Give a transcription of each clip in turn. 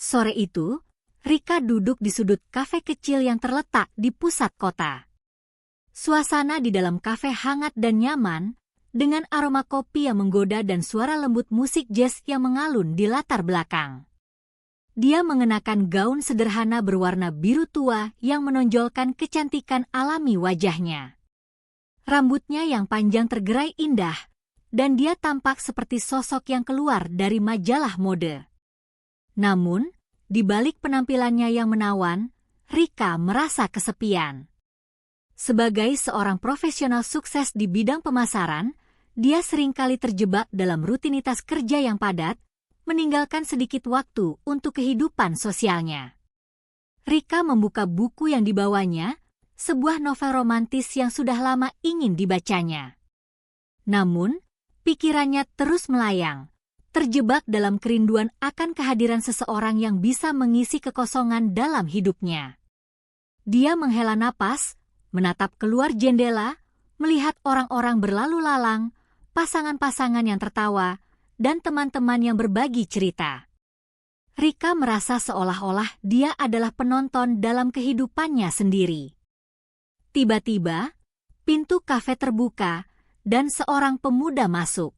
Sore itu, Rika duduk di sudut kafe kecil yang terletak di pusat kota. Suasana di dalam kafe hangat dan nyaman, dengan aroma kopi yang menggoda dan suara lembut musik jazz yang mengalun di latar belakang. Dia mengenakan gaun sederhana berwarna biru tua yang menonjolkan kecantikan alami wajahnya. Rambutnya yang panjang tergerai indah, dan dia tampak seperti sosok yang keluar dari majalah mode. Namun, di balik penampilannya yang menawan, Rika merasa kesepian. Sebagai seorang profesional sukses di bidang pemasaran, dia seringkali terjebak dalam rutinitas kerja yang padat, meninggalkan sedikit waktu untuk kehidupan sosialnya. Rika membuka buku yang dibawanya, sebuah novel romantis yang sudah lama ingin dibacanya. Namun, pikirannya terus melayang, terjebak dalam kerinduan akan kehadiran seseorang yang bisa mengisi kekosongan dalam hidupnya. Dia menghela napas, menatap keluar jendela, melihat orang-orang berlalu lalang, pasangan-pasangan yang tertawa, dan teman-teman yang berbagi cerita. Rika merasa seolah-olah dia adalah penonton dalam kehidupannya sendiri. Tiba-tiba, pintu kafe terbuka, dan seorang pemuda masuk.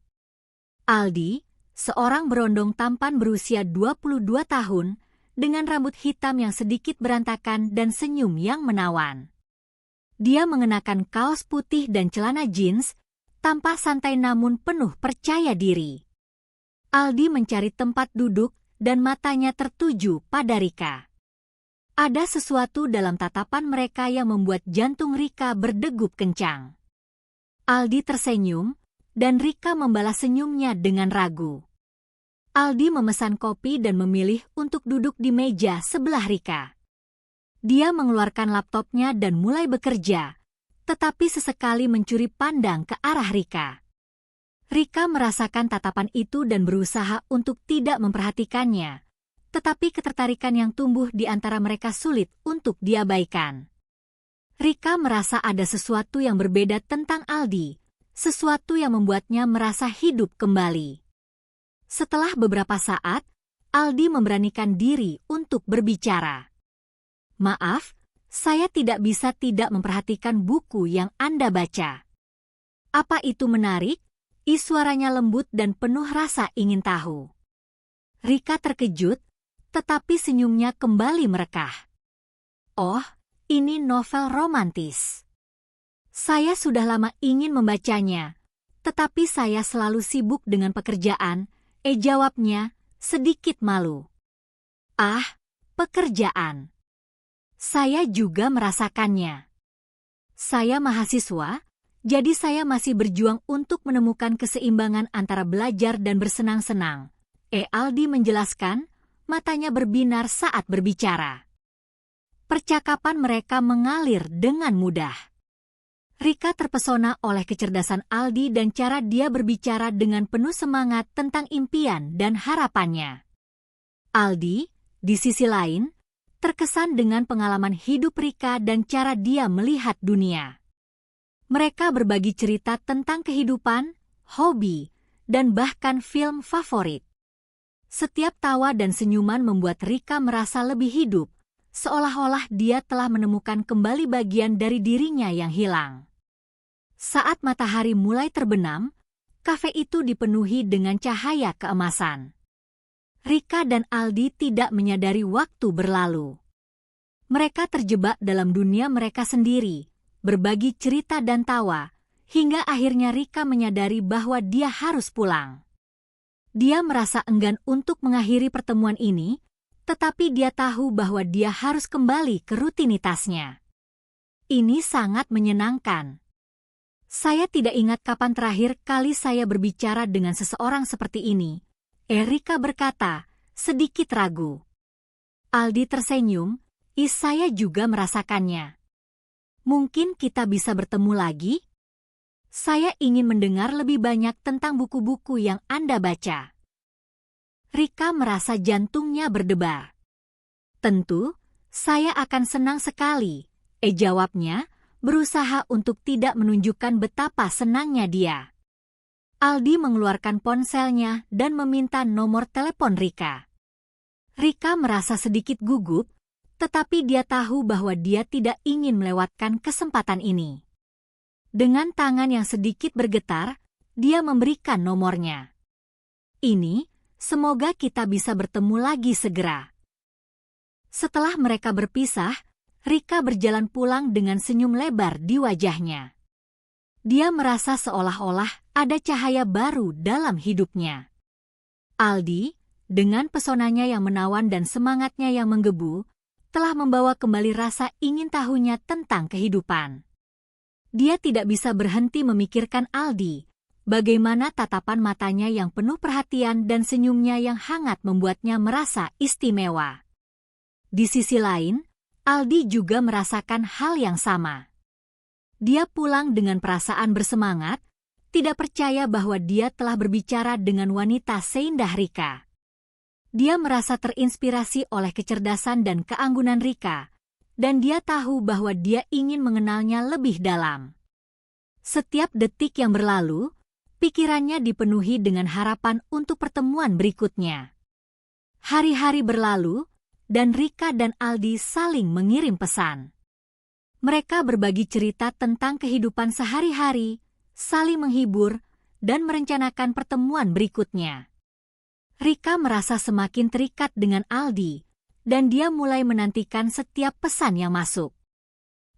Aldi, seorang berondong tampan berusia 22 tahun, dengan rambut hitam yang sedikit berantakan dan senyum yang menawan. Dia mengenakan kaos putih dan celana jeans, tampak santai namun penuh percaya diri. Aldi mencari tempat duduk dan matanya tertuju pada Rika. Ada sesuatu dalam tatapan mereka yang membuat jantung Rika berdegup kencang. Aldi tersenyum, dan Rika membalas senyumnya dengan ragu. Aldi memesan kopi dan memilih untuk duduk di meja sebelah Rika. Dia mengeluarkan laptopnya dan mulai bekerja, tetapi sesekali mencuri pandang ke arah Rika. Rika merasakan tatapan itu dan berusaha untuk tidak memperhatikannya, tetapi ketertarikan yang tumbuh di antara mereka sulit untuk diabaikan. Rika merasa ada sesuatu yang berbeda tentang Aldi, sesuatu yang membuatnya merasa hidup kembali. Setelah beberapa saat, Aldi memberanikan diri untuk berbicara. "Maaf, saya tidak bisa tidak memperhatikan buku yang Anda baca." "Apa itu menarik?" Suaranya lembut dan penuh rasa ingin tahu. Rika terkejut, tetapi senyumnya kembali merekah. "Oh, ini novel romantis. Saya sudah lama ingin membacanya, tetapi saya selalu sibuk dengan pekerjaan," jawabnya, sedikit malu. "Ah, pekerjaan. Saya juga merasakannya. Saya mahasiswa, jadi saya masih berjuang untuk menemukan keseimbangan antara belajar dan bersenang-senang," Aldi menjelaskan, matanya berbinar saat berbicara. Percakapan mereka mengalir dengan mudah. Rika terpesona oleh kecerdasan Aldi dan cara dia berbicara dengan penuh semangat tentang impian dan harapannya. Aldi, di sisi lain, terkesan dengan pengalaman hidup Rika dan cara dia melihat dunia. Mereka berbagi cerita tentang kehidupan, hobi, dan bahkan film favorit. Setiap tawa dan senyuman membuat Rika merasa lebih hidup, seolah-olah dia telah menemukan kembali bagian dari dirinya yang hilang. Saat matahari mulai terbenam, kafe itu dipenuhi dengan cahaya keemasan. Rika dan Aldi tidak menyadari waktu berlalu. Mereka terjebak dalam dunia mereka sendiri, berbagi cerita dan tawa, hingga akhirnya Rika menyadari bahwa dia harus pulang. Dia merasa enggan untuk mengakhiri pertemuan ini, tetapi dia tahu bahwa dia harus kembali ke rutinitasnya. Ini sangat menyenangkan. Saya tidak ingat kapan terakhir kali saya berbicara dengan seseorang seperti ini, Rika berkata, sedikit ragu. Aldi tersenyum, saya juga merasakannya. Mungkin kita bisa bertemu lagi? Saya ingin mendengar lebih banyak tentang buku-buku yang Anda baca. Rika merasa jantungnya berdebar. Tentu, saya akan senang sekali, jawabnya, berusaha untuk tidak menunjukkan betapa senangnya dia. Aldi mengeluarkan ponselnya dan meminta nomor telepon Rika. Rika merasa sedikit gugup, tetapi dia tahu bahwa dia tidak ingin melewatkan kesempatan ini. Dengan tangan yang sedikit bergetar, dia memberikan nomornya. "Ini, semoga kita bisa bertemu lagi segera." Setelah mereka berpisah, Rika berjalan pulang dengan senyum lebar di wajahnya. Dia merasa seolah-olah ada cahaya baru dalam hidupnya. Aldi, dengan pesonanya yang menawan dan semangatnya yang menggebu, telah membawa kembali rasa ingin tahunya tentang kehidupan. Dia tidak bisa berhenti memikirkan Aldi, bagaimana tatapan matanya yang penuh perhatian dan senyumnya yang hangat membuatnya merasa istimewa. Di sisi lain, Aldi juga merasakan hal yang sama. Dia pulang dengan perasaan bersemangat, tidak percaya bahwa dia telah berbicara dengan wanita seindah Rika. Dia merasa terinspirasi oleh kecerdasan dan keanggunan Rika, dan dia tahu bahwa dia ingin mengenalnya lebih dalam. Setiap detik yang berlalu, pikirannya dipenuhi dengan harapan untuk pertemuan berikutnya. Hari-hari berlalu, dan Rika dan Aldi saling mengirim pesan. Mereka berbagi cerita tentang kehidupan sehari-hari, saling menghibur, dan merencanakan pertemuan berikutnya. Rika merasa semakin terikat dengan Aldi, dan dia mulai menantikan setiap pesan yang masuk.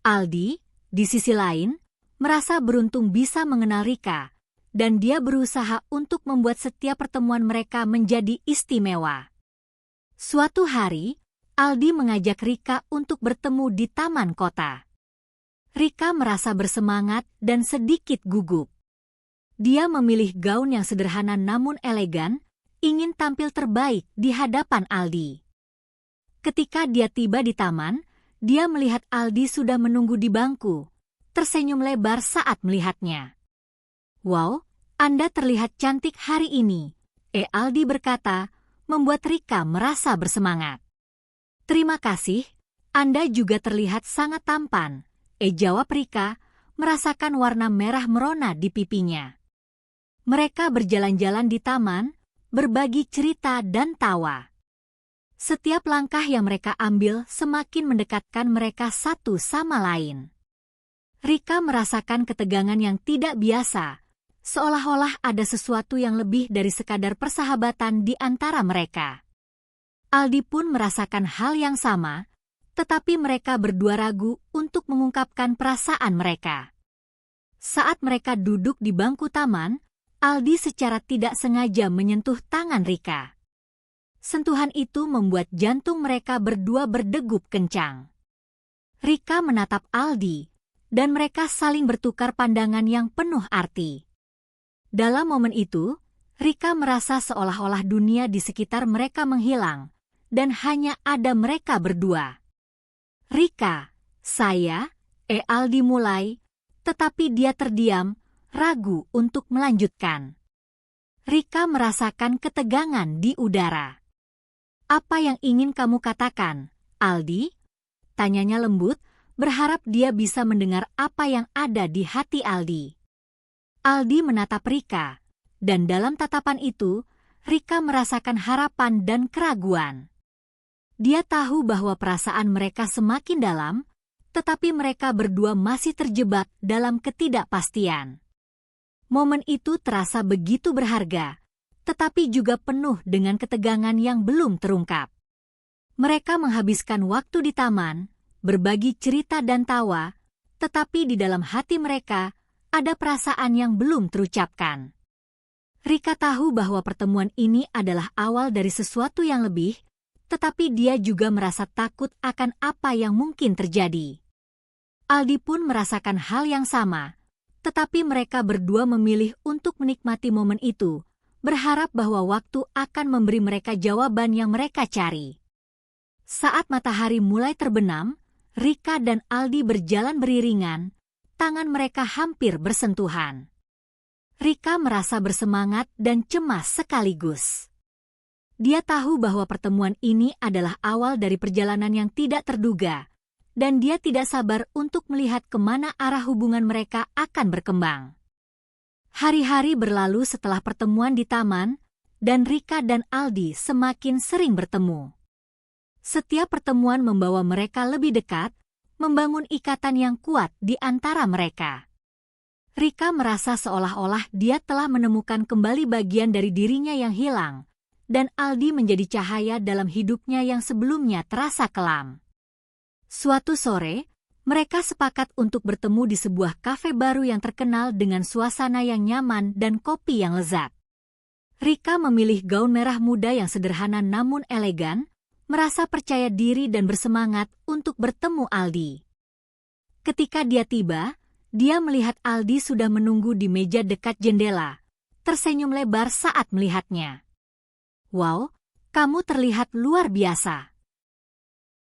Aldi, di sisi lain, merasa beruntung bisa mengenal Rika, dan dia berusaha untuk membuat setiap pertemuan mereka menjadi istimewa. Suatu hari, Aldi mengajak Rika untuk bertemu di taman kota. Rika merasa bersemangat dan sedikit gugup. Dia memilih gaun yang sederhana namun elegan, ingin tampil terbaik di hadapan Aldi. Ketika dia tiba di taman, dia melihat Aldi sudah menunggu di bangku, tersenyum lebar saat melihatnya. "Wow, Anda terlihat cantik hari ini," Aldi berkata, membuat Rika merasa bersemangat. "Terima kasih, Anda juga terlihat sangat tampan," jawab Rika, merasakan warna merah merona di pipinya. Mereka berjalan-jalan di taman, berbagi cerita dan tawa. Setiap langkah yang mereka ambil semakin mendekatkan mereka satu sama lain. Rika merasakan ketegangan yang tidak biasa, seolah-olah ada sesuatu yang lebih dari sekadar persahabatan di antara mereka. Aldi pun merasakan hal yang sama, tetapi mereka berdua ragu untuk mengungkapkan perasaan mereka. Saat mereka duduk di bangku taman, Aldi secara tidak sengaja menyentuh tangan Rika. Sentuhan itu membuat jantung mereka berdua berdegup kencang. Rika menatap Aldi, dan mereka saling bertukar pandangan yang penuh arti. Dalam momen itu, Rika merasa seolah-olah dunia di sekitar mereka menghilang, dan hanya ada mereka berdua. "Rika, saya," Aldi mulai, tetapi dia terdiam, ragu untuk melanjutkan. Rika merasakan ketegangan di udara. "Apa yang ingin kamu katakan, Aldi?" tanyanya lembut, berharap dia bisa mendengar apa yang ada di hati Aldi. Aldi menatap Rika, dan dalam tatapan itu, Rika merasakan harapan dan keraguan. Dia tahu bahwa perasaan mereka semakin dalam, tetapi mereka berdua masih terjebak dalam ketidakpastian. Momen itu terasa begitu berharga, tetapi juga penuh dengan ketegangan yang belum terungkap. Mereka menghabiskan waktu di taman, berbagi cerita dan tawa, tetapi di dalam hati mereka ada perasaan yang belum terucapkan. Rika tahu bahwa pertemuan ini adalah awal dari sesuatu yang lebih, tetapi dia juga merasa takut akan apa yang mungkin terjadi. Aldi pun merasakan hal yang sama, tetapi mereka berdua memilih untuk menikmati momen itu, berharap bahwa waktu akan memberi mereka jawaban yang mereka cari. Saat matahari mulai terbenam, Rika dan Aldi berjalan beriringan, tangan mereka hampir bersentuhan. Rika merasa bersemangat dan cemas sekaligus. Dia tahu bahwa pertemuan ini adalah awal dari perjalanan yang tidak terduga, dan dia tidak sabar untuk melihat kemana arah hubungan mereka akan berkembang. Hari-hari berlalu setelah pertemuan di taman, dan Rika dan Aldi semakin sering bertemu. Setiap pertemuan membawa mereka lebih dekat, membangun ikatan yang kuat di antara mereka. Rika merasa seolah-olah dia telah menemukan kembali bagian dari dirinya yang hilang, dan Aldi menjadi cahaya dalam hidupnya yang sebelumnya terasa kelam. Suatu sore, mereka sepakat untuk bertemu di sebuah kafe baru yang terkenal dengan suasana yang nyaman dan kopi yang lezat. Rika memilih gaun merah muda yang sederhana namun elegan, merasa percaya diri dan bersemangat untuk bertemu Aldi. Ketika dia tiba, dia melihat Aldi sudah menunggu di meja dekat jendela, tersenyum lebar saat melihatnya. "Wow, kamu terlihat luar biasa,"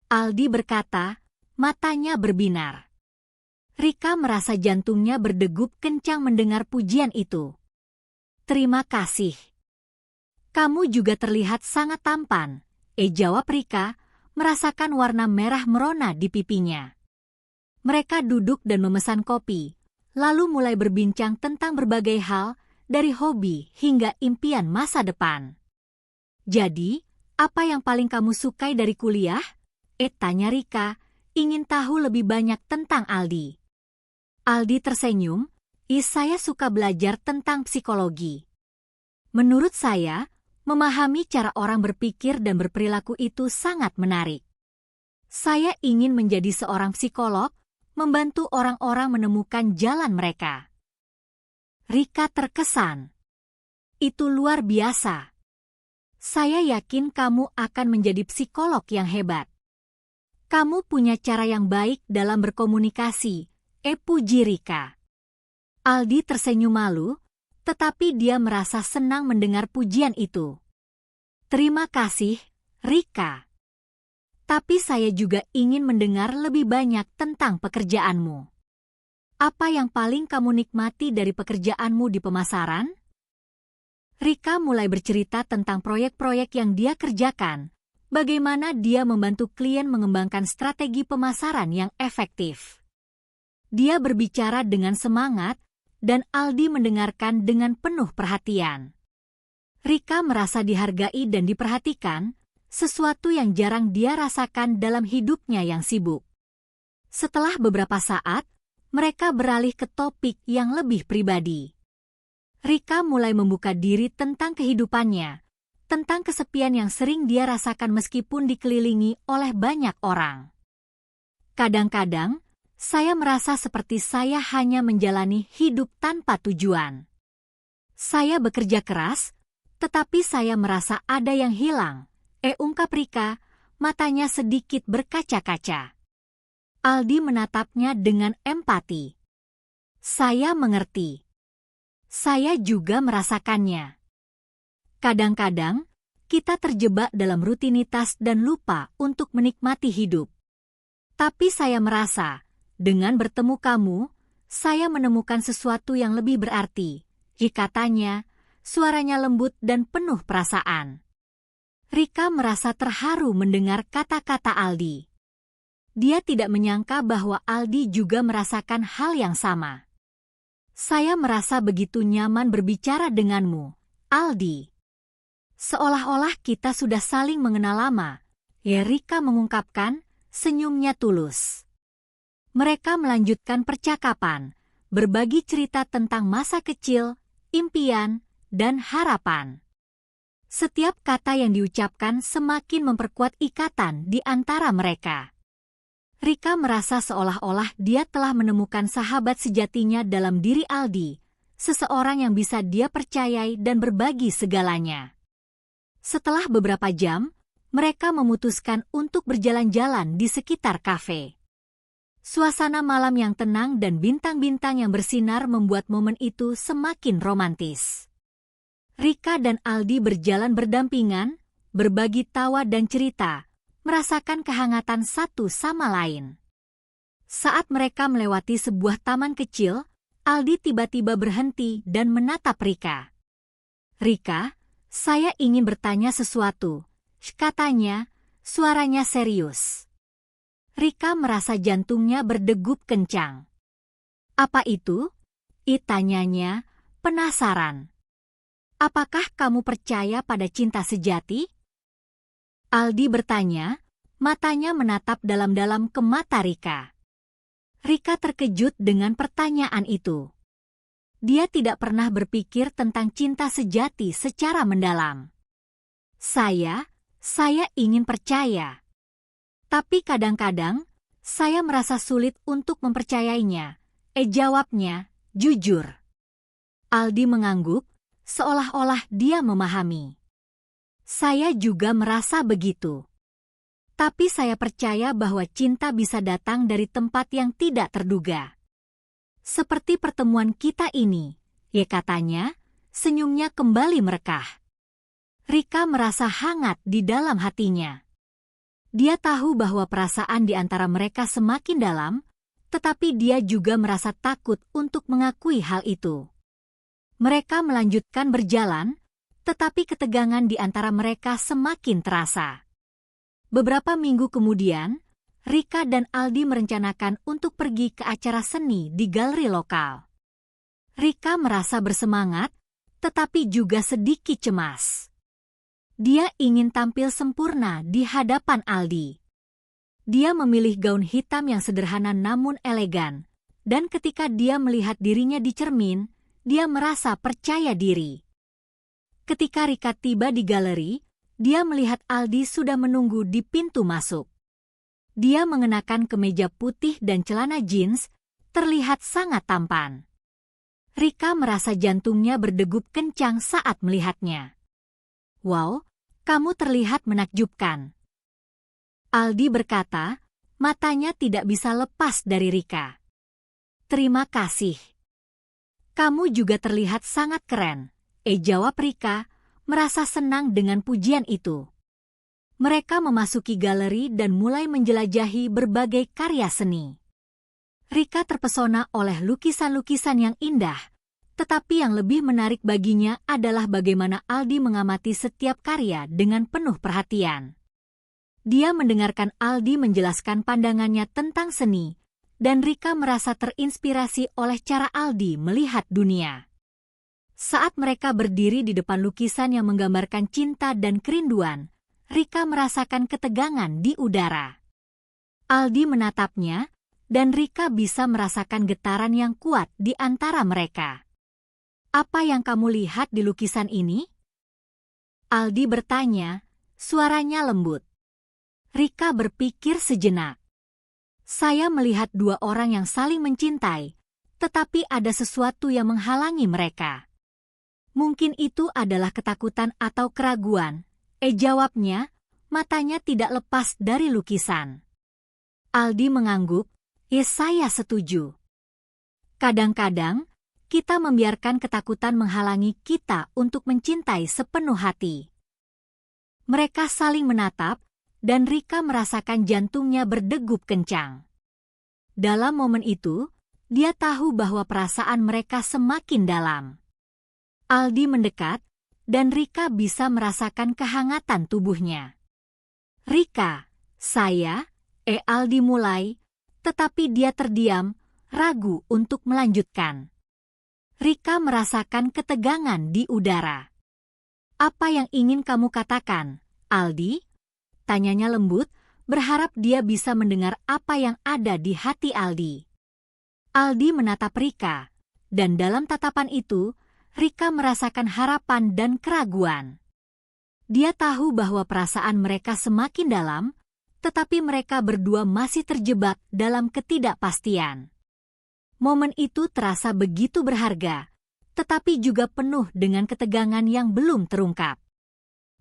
Aldi berkata, matanya berbinar. Rika merasa jantungnya berdegup kencang mendengar pujian itu. "Terima kasih. Kamu juga terlihat sangat tampan," jawab Rika, merasakan warna merah merona di pipinya. Mereka duduk dan memesan kopi, lalu mulai berbincang tentang berbagai hal, dari hobi hingga impian masa depan. "Jadi, apa yang paling kamu sukai dari kuliah?" Tanya Rika, ingin tahu lebih banyak tentang Aldi. Aldi tersenyum, "Saya suka belajar tentang psikologi. Menurut saya, memahami cara orang berpikir dan berperilaku itu sangat menarik. Saya ingin menjadi seorang psikolog, membantu orang-orang menemukan jalan mereka." Rika terkesan. "Itu luar biasa. Saya yakin kamu akan menjadi psikolog yang hebat. Kamu punya cara yang baik dalam berkomunikasi," puji Rika. Aldi tersenyum malu, tetapi dia merasa senang mendengar pujian itu. "Terima kasih, Rika. Tapi saya juga ingin mendengar lebih banyak tentang pekerjaanmu. Apa yang paling kamu nikmati dari pekerjaanmu di pemasaran?" Rika mulai bercerita tentang proyek-proyek yang dia kerjakan, bagaimana dia membantu klien mengembangkan strategi pemasaran yang efektif. Dia berbicara dengan semangat, dan Aldi mendengarkan dengan penuh perhatian. Rika merasa dihargai dan diperhatikan, sesuatu yang jarang dia rasakan dalam hidupnya yang sibuk. Setelah beberapa saat, mereka beralih ke topik yang lebih pribadi. Rika mulai membuka diri tentang kehidupannya, tentang kesepian yang sering dia rasakan meskipun dikelilingi oleh banyak orang. "Kadang-kadang, saya merasa seperti saya hanya menjalani hidup tanpa tujuan. Saya bekerja keras, tetapi saya merasa ada yang hilang," ungkap Rika, matanya sedikit berkaca-kaca. Aldi menatapnya dengan empati. "Saya mengerti. Saya juga merasakannya. Kadang-kadang, kita terjebak dalam rutinitas dan lupa untuk menikmati hidup. Tapi saya merasa, dengan bertemu kamu, saya menemukan sesuatu yang lebih berarti," katanya, suaranya lembut dan penuh perasaan. Rika merasa terharu mendengar kata-kata Aldi. Dia tidak menyangka bahwa Aldi juga merasakan hal yang sama. "Saya merasa begitu nyaman berbicara denganmu, Aldi. Seolah-olah kita sudah saling mengenal lama," Rika mengungkapkan, senyumnya tulus. Mereka melanjutkan percakapan, berbagi cerita tentang masa kecil, impian, dan harapan. Setiap kata yang diucapkan semakin memperkuat ikatan di antara mereka. Rika merasa seolah-olah dia telah menemukan sahabat sejatinya dalam diri Aldi, seseorang yang bisa dia percayai dan berbagi segalanya. Setelah beberapa jam, mereka memutuskan untuk berjalan-jalan di sekitar kafe. Suasana malam yang tenang dan bintang-bintang yang bersinar membuat momen itu semakin romantis. Rika dan Aldi berjalan berdampingan, berbagi tawa dan cerita, merasakan kehangatan satu sama lain. Saat mereka melewati sebuah taman kecil, Aldi tiba-tiba berhenti dan menatap Rika. "Rika, saya ingin bertanya sesuatu," katanya, suaranya serius. Rika merasa jantungnya berdegup kencang. "Apa itu?" tanyanya, penasaran. "Apakah kamu percaya pada cinta sejati?" Aldi bertanya, Matanya menatap dalam-dalam ke mata Rika. Rika terkejut dengan pertanyaan itu. Dia tidak pernah berpikir tentang cinta sejati secara mendalam. Saya ingin percaya. Tapi kadang-kadang, saya merasa sulit untuk mempercayainya. Jawabnya, jujur. Aldi mengangguk, seolah-olah dia memahami. Saya juga merasa begitu. Tapi saya percaya bahwa cinta bisa datang dari tempat yang tidak terduga. Seperti pertemuan kita ini, ya katanya, senyumnya kembali merekah. Rika merasa hangat di dalam hatinya. Dia tahu bahwa perasaan di antara mereka semakin dalam, tetapi dia juga merasa takut untuk mengakui hal itu. Mereka melanjutkan berjalan, tetapi ketegangan di antara mereka semakin terasa. Beberapa minggu kemudian, Rika dan Aldi merencanakan untuk pergi ke acara seni di galeri lokal. Rika merasa bersemangat, tetapi juga sedikit cemas. Dia ingin tampil sempurna di hadapan Aldi. Dia memilih gaun hitam yang sederhana namun elegan, dan ketika dia melihat dirinya di cermin, dia merasa percaya diri. Ketika Rika tiba di galeri, dia melihat Aldi sudah menunggu di pintu masuk. Dia mengenakan kemeja putih dan celana jeans, terlihat sangat tampan. Rika merasa jantungnya berdegup kencang saat melihatnya. Wow, kamu terlihat menakjubkan. Aldi berkata, matanya tidak bisa lepas dari Rika. Terima kasih. Kamu juga terlihat sangat keren, jawab Rika, merasa senang dengan pujian itu. Mereka memasuki galeri dan mulai menjelajahi berbagai karya seni. Rika terpesona oleh lukisan-lukisan yang indah, tetapi yang lebih menarik baginya adalah bagaimana Aldi mengamati setiap karya dengan penuh perhatian. Dia mendengarkan Aldi menjelaskan pandangannya tentang seni, dan Rika merasa terinspirasi oleh cara Aldi melihat dunia. Saat mereka berdiri di depan lukisan yang menggambarkan cinta dan kerinduan, Rika merasakan ketegangan di udara. Aldi menatapnya, dan Rika bisa merasakan getaran yang kuat di antara mereka. Apa yang kamu lihat di lukisan ini? Aldi bertanya, suaranya lembut. Rika berpikir sejenak. Saya melihat dua orang yang saling mencintai, tetapi ada sesuatu yang menghalangi mereka. Mungkin itu adalah ketakutan atau keraguan. Jawabnya, matanya tidak lepas dari lukisan. Aldi mengangguk, saya setuju. Kadang-kadang, kita membiarkan ketakutan menghalangi kita untuk mencintai sepenuh hati. Mereka saling menatap, dan Rika merasakan jantungnya berdegup kencang. Dalam momen itu, dia tahu bahwa perasaan mereka semakin dalam. Aldi mendekat, dan Rika bisa merasakan kehangatan tubuhnya. Rika, saya, Aldi mulai, tetapi dia terdiam, ragu untuk melanjutkan. Rika merasakan ketegangan di udara. Apa yang ingin kamu katakan, Aldi? Tanyanya lembut, berharap dia bisa mendengar apa yang ada di hati Aldi. Aldi menatap Rika, dan dalam tatapan itu, Rika merasakan harapan dan keraguan. Dia tahu bahwa perasaan mereka semakin dalam, tetapi mereka berdua masih terjebak dalam ketidakpastian. Momen itu terasa begitu berharga, tetapi juga penuh dengan ketegangan yang belum terungkap.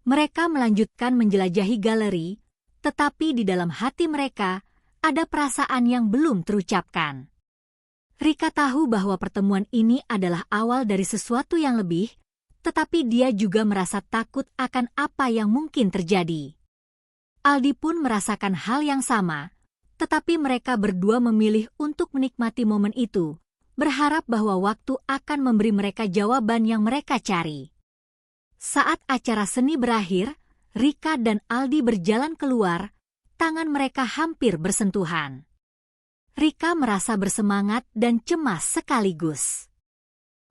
Mereka melanjutkan menjelajahi galeri, tetapi di dalam hati mereka ada perasaan yang belum terucapkan. Rika tahu bahwa pertemuan ini adalah awal dari sesuatu yang lebih, tetapi dia juga merasa takut akan apa yang mungkin terjadi. Aldi pun merasakan hal yang sama, tetapi mereka berdua memilih untuk menikmati momen itu, berharap bahwa waktu akan memberi mereka jawaban yang mereka cari. Saat acara seni berakhir, Rika dan Aldi berjalan keluar, tangan mereka hampir bersentuhan. Rika merasa bersemangat dan cemas sekaligus.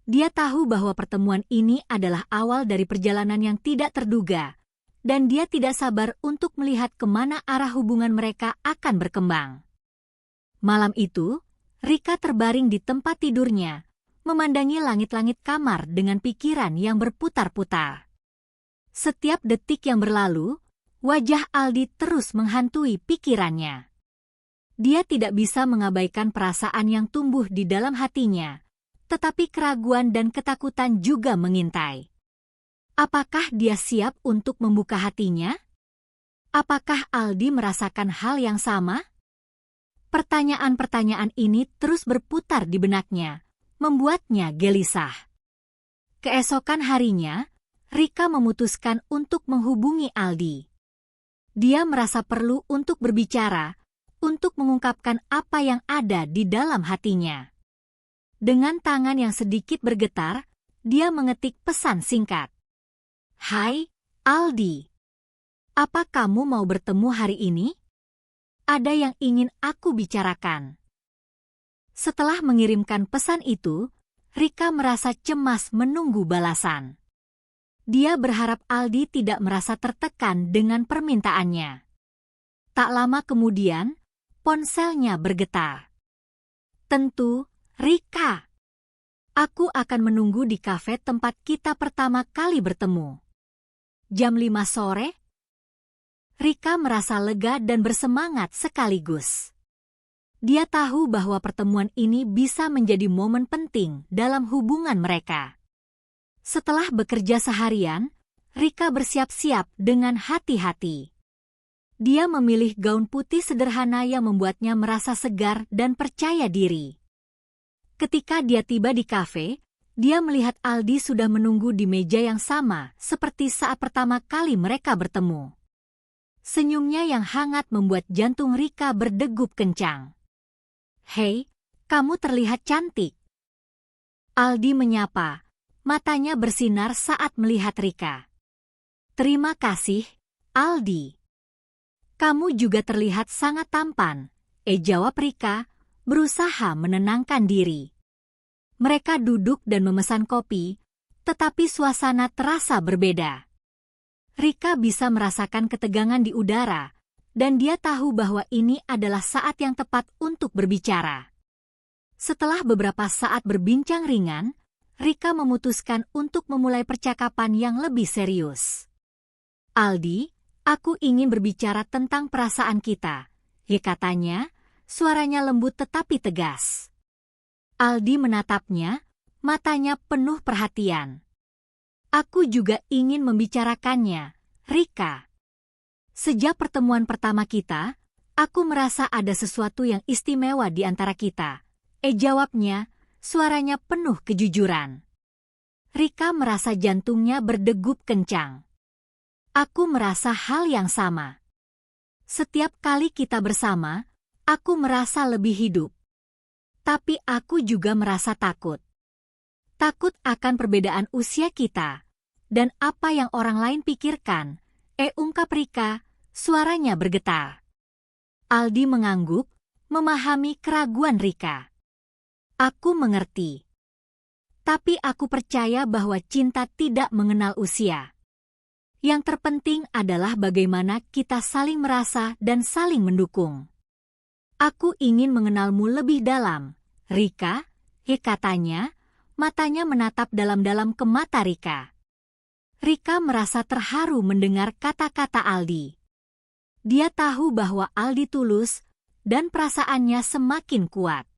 Dia tahu bahwa pertemuan ini adalah awal dari perjalanan yang tidak terduga, dan dia tidak sabar untuk melihat kemana arah hubungan mereka akan berkembang. Malam itu, Rika terbaring di tempat tidurnya, memandangi langit-langit kamar dengan pikiran yang berputar-putar. Setiap detik yang berlalu, wajah Aldi terus menghantui pikirannya. Dia tidak bisa mengabaikan perasaan yang tumbuh di dalam hatinya, tetapi keraguan dan ketakutan juga mengintai. Apakah dia siap untuk membuka hatinya? Apakah Aldi merasakan hal yang sama? Pertanyaan-pertanyaan ini terus berputar di benaknya, membuatnya gelisah. Keesokan harinya, Rika memutuskan untuk menghubungi Aldi. Dia merasa perlu untuk berbicara, untuk mengungkapkan apa yang ada di dalam hatinya. Dengan tangan yang sedikit bergetar, dia mengetik pesan singkat. Hai, Aldi. Apa kamu mau bertemu hari ini? Ada yang ingin aku bicarakan. Setelah mengirimkan pesan itu, Rika merasa cemas menunggu balasan. Dia berharap Aldi tidak merasa tertekan dengan permintaannya. Tak lama kemudian, ponselnya bergetar. Tentu, Rika. Aku akan menunggu di kafe tempat kita pertama kali bertemu. Jam 5 sore? Rika merasa lega dan bersemangat sekaligus. Dia tahu bahwa pertemuan ini bisa menjadi momen penting dalam hubungan mereka. Setelah bekerja seharian, Rika bersiap-siap dengan hati-hati. Dia memilih gaun putih sederhana yang membuatnya merasa segar dan percaya diri. Ketika dia tiba di kafe, dia melihat Aldi sudah menunggu di meja yang sama seperti saat pertama kali mereka bertemu. Senyumnya yang hangat membuat jantung Rika berdegup kencang. Hei, kamu terlihat cantik. Aldi menyapa, matanya bersinar saat melihat Rika. Terima kasih, Aldi. Kamu juga terlihat sangat tampan, jawab Rika, berusaha menenangkan diri. Mereka duduk dan memesan kopi, tetapi suasana terasa berbeda. Rika bisa merasakan ketegangan di udara, dan dia tahu bahwa ini adalah saat yang tepat untuk berbicara. Setelah beberapa saat berbincang ringan, Rika memutuskan untuk memulai percakapan yang lebih serius. Aldi, aku ingin berbicara tentang perasaan kita, katanya, suaranya lembut tetapi tegas. Aldi menatapnya, matanya penuh perhatian. Aku juga ingin membicarakannya, Rika. Sejak pertemuan pertama kita, aku merasa ada sesuatu yang istimewa di antara kita. Jawabnya, suaranya penuh kejujuran. Rika merasa jantungnya berdegup kencang. Aku merasa hal yang sama. Setiap kali kita bersama, aku merasa lebih hidup. Tapi aku juga merasa takut. Takut akan perbedaan usia kita, dan apa yang orang lain pikirkan, ungkap Rika, suaranya bergetar. Aldi mengangguk, memahami keraguan Rika. Aku mengerti. Tapi aku percaya bahwa cinta tidak mengenal usia. Yang terpenting adalah bagaimana kita saling merasa dan saling mendukung. Aku ingin mengenalmu lebih dalam, Rika, katanya, matanya menatap dalam-dalam ke mata Rika. Rika merasa terharu mendengar kata-kata Aldi. Dia tahu bahwa Aldi tulus, dan perasaannya semakin kuat.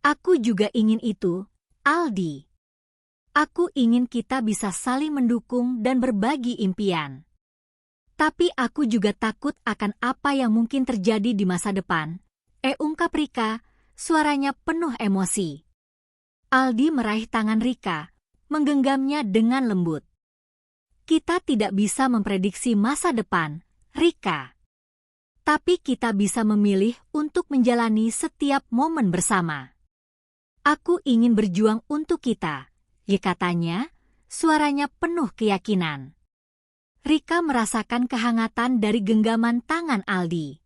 Aku juga ingin itu, Aldi. Aku ingin kita bisa saling mendukung dan berbagi impian. Tapi aku juga takut akan apa yang mungkin terjadi di masa depan, ungkap Rika, suaranya penuh emosi. Aldi meraih tangan Rika, menggenggamnya dengan lembut. Kita tidak bisa memprediksi masa depan, Rika. Tapi kita bisa memilih untuk menjalani setiap momen bersama. Aku ingin berjuang untuk kita, katanya, suaranya penuh keyakinan. Rika merasakan kehangatan dari genggaman tangan Aldi.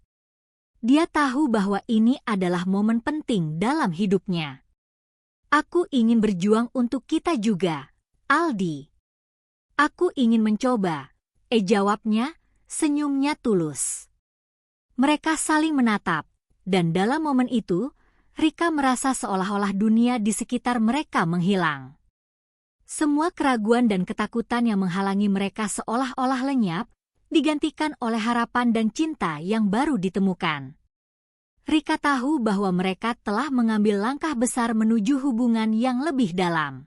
Dia tahu bahwa ini adalah momen penting dalam hidupnya. Aku ingin berjuang untuk kita juga, Aldi. Aku ingin mencoba, Jawabnya, senyumnya tulus. Mereka saling menatap, dan dalam momen itu, Rika merasa seolah-olah dunia di sekitar mereka menghilang. Semua keraguan dan ketakutan yang menghalangi mereka seolah-olah lenyap, digantikan oleh harapan dan cinta yang baru ditemukan. Rika tahu bahwa mereka telah mengambil langkah besar menuju hubungan yang lebih dalam.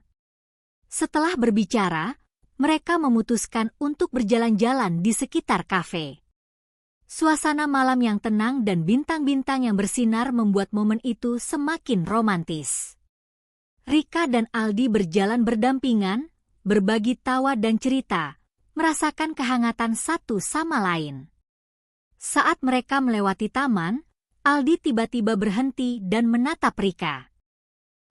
Setelah berbicara, mereka memutuskan untuk berjalan-jalan di sekitar kafe. Suasana malam yang tenang dan bintang-bintang yang bersinar membuat momen itu semakin romantis. Rika dan Aldi berjalan berdampingan, berbagi tawa dan cerita, merasakan kehangatan satu sama lain. Saat mereka melewati taman, Aldi tiba-tiba berhenti dan menatap Rika.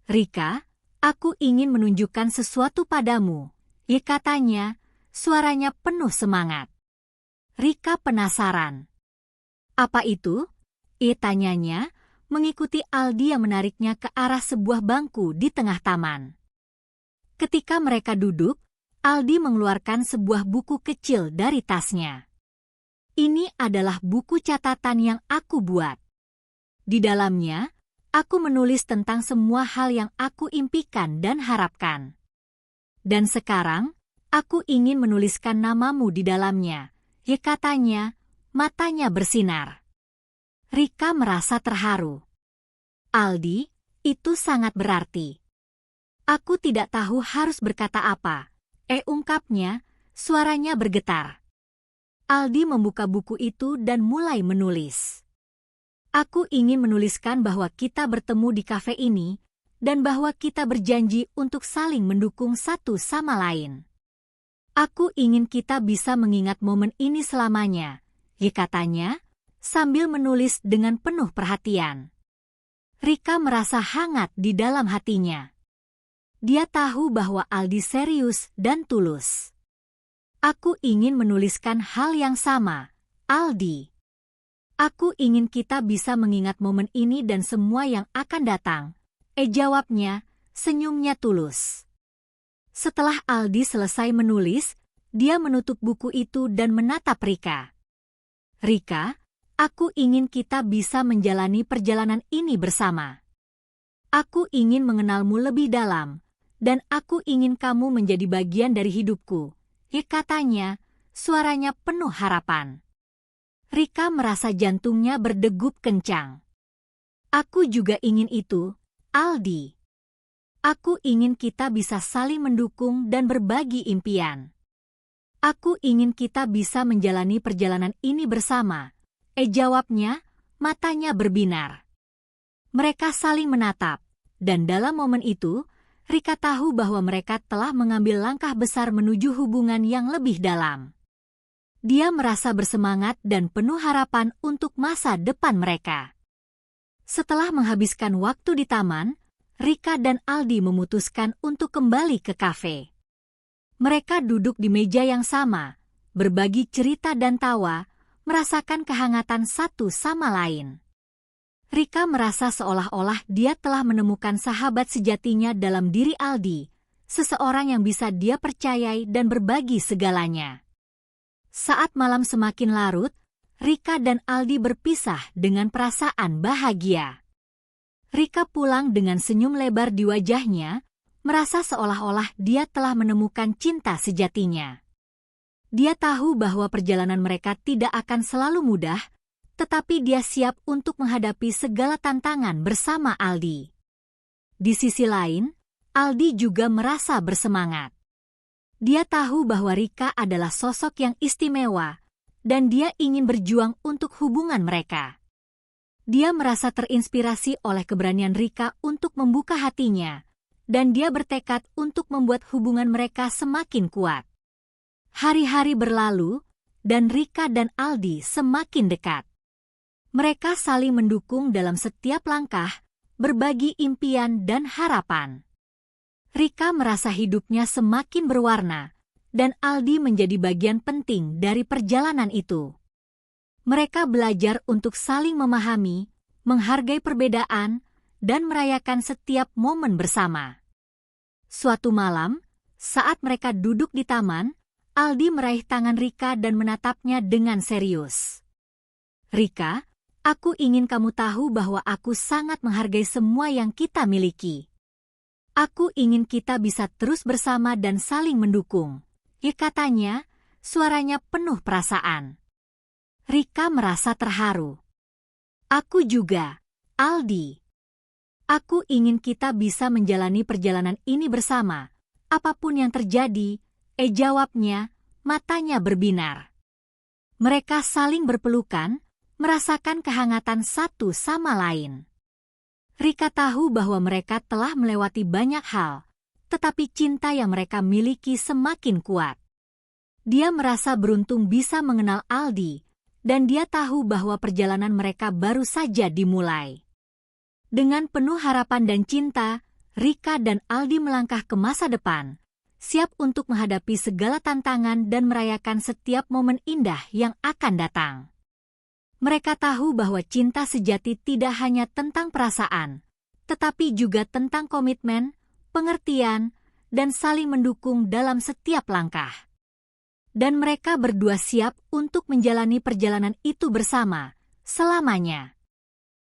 "Rika, aku ingin menunjukkan sesuatu padamu," katanya, suaranya penuh semangat. Rika penasaran. "Apa itu?" tanyanya, mengikuti Aldi yang menariknya ke arah sebuah bangku di tengah taman. Ketika mereka duduk, Aldi mengeluarkan sebuah buku kecil dari tasnya. "Ini adalah buku catatan yang aku buat. Di dalamnya, aku menulis tentang semua hal yang aku impikan dan harapkan. Dan sekarang, aku ingin menuliskan namamu di dalamnya," katanya, matanya bersinar. Rika merasa terharu. "Aldi, itu sangat berarti. Aku tidak tahu harus berkata apa," ungkapnya, suaranya bergetar. Aldi membuka buku itu dan mulai menulis. "Aku ingin menuliskan bahwa kita bertemu di kafe ini, dan bahwa kita berjanji untuk saling mendukung satu sama lain. Aku ingin kita bisa mengingat momen ini selamanya," katanya, sambil menulis dengan penuh perhatian. Rika merasa hangat di dalam hatinya. Dia tahu bahwa Aldi serius dan tulus. "Aku ingin menuliskan hal yang sama, Aldi. Aku ingin kita bisa mengingat momen ini dan semua yang akan datang," jawabnya, senyumnya tulus. Setelah Aldi selesai menulis, dia menutup buku itu dan menatap Rika. "Rika, aku ingin kita bisa menjalani perjalanan ini bersama. Aku ingin mengenalmu lebih dalam, dan aku ingin kamu menjadi bagian dari hidupku," katanya, suaranya penuh harapan. Rika merasa jantungnya berdegup kencang. "Aku juga ingin itu, Aldi. Aku ingin kita bisa saling mendukung dan berbagi impian. Aku ingin kita bisa menjalani perjalanan ini bersama," jawabnya, matanya berbinar. Mereka saling menatap, dan dalam momen itu, Rika tahu bahwa mereka telah mengambil langkah besar menuju hubungan yang lebih dalam. Dia merasa bersemangat dan penuh harapan untuk masa depan mereka. Setelah menghabiskan waktu di taman, Rika dan Aldi memutuskan untuk kembali ke kafe. Mereka duduk di meja yang sama, berbagi cerita dan tawa, merasakan kehangatan satu sama lain. Rika merasa seolah-olah dia telah menemukan sahabat sejatinya dalam diri Aldi, seseorang yang bisa dia percayai dan berbagi segalanya. Saat malam semakin larut, Rika dan Aldi berpisah dengan perasaan bahagia. Rika pulang dengan senyum lebar di wajahnya, merasa seolah-olah dia telah menemukan cinta sejatinya. Dia tahu bahwa perjalanan mereka tidak akan selalu mudah, tetapi dia siap untuk menghadapi segala tantangan bersama Aldi. Di sisi lain, Aldi juga merasa bersemangat. Dia tahu bahwa Rika adalah sosok yang istimewa, dan dia ingin berjuang untuk hubungan mereka. Dia merasa terinspirasi oleh keberanian Rika untuk membuka hatinya, dan dia bertekad untuk membuat hubungan mereka semakin kuat. Hari-hari berlalu, dan Rika dan Aldi semakin dekat. Mereka saling mendukung dalam setiap langkah, berbagi impian dan harapan. Rika merasa hidupnya semakin berwarna, dan Aldi menjadi bagian penting dari perjalanan itu. Mereka belajar untuk saling memahami, menghargai perbedaan, dan merayakan setiap momen bersama. Suatu malam, saat mereka duduk di taman, Aldi meraih tangan Rika dan menatapnya dengan serius. Rika, aku ingin kamu tahu bahwa aku sangat menghargai semua yang kita miliki. Aku ingin kita bisa terus bersama dan saling mendukung. Ya, katanya, suaranya penuh perasaan. Rika merasa terharu. Aku juga, Aldi. Aku ingin kita bisa menjalani perjalanan ini bersama. Apapun yang terjadi, jawabnya, matanya berbinar. Mereka saling berpelukan, merasakan kehangatan satu sama lain. Rika tahu bahwa mereka telah melewati banyak hal, tetapi cinta yang mereka miliki semakin kuat. Dia merasa beruntung bisa mengenal Aldi, dan dia tahu bahwa perjalanan mereka baru saja dimulai. Dengan penuh harapan dan cinta, Rika dan Aldi melangkah ke masa depan, siap untuk menghadapi segala tantangan dan merayakan setiap momen indah yang akan datang. Mereka tahu bahwa cinta sejati tidak hanya tentang perasaan, tetapi juga tentang komitmen, pengertian, dan saling mendukung dalam setiap langkah. Dan mereka berdua siap untuk menjalani perjalanan itu bersama, selamanya.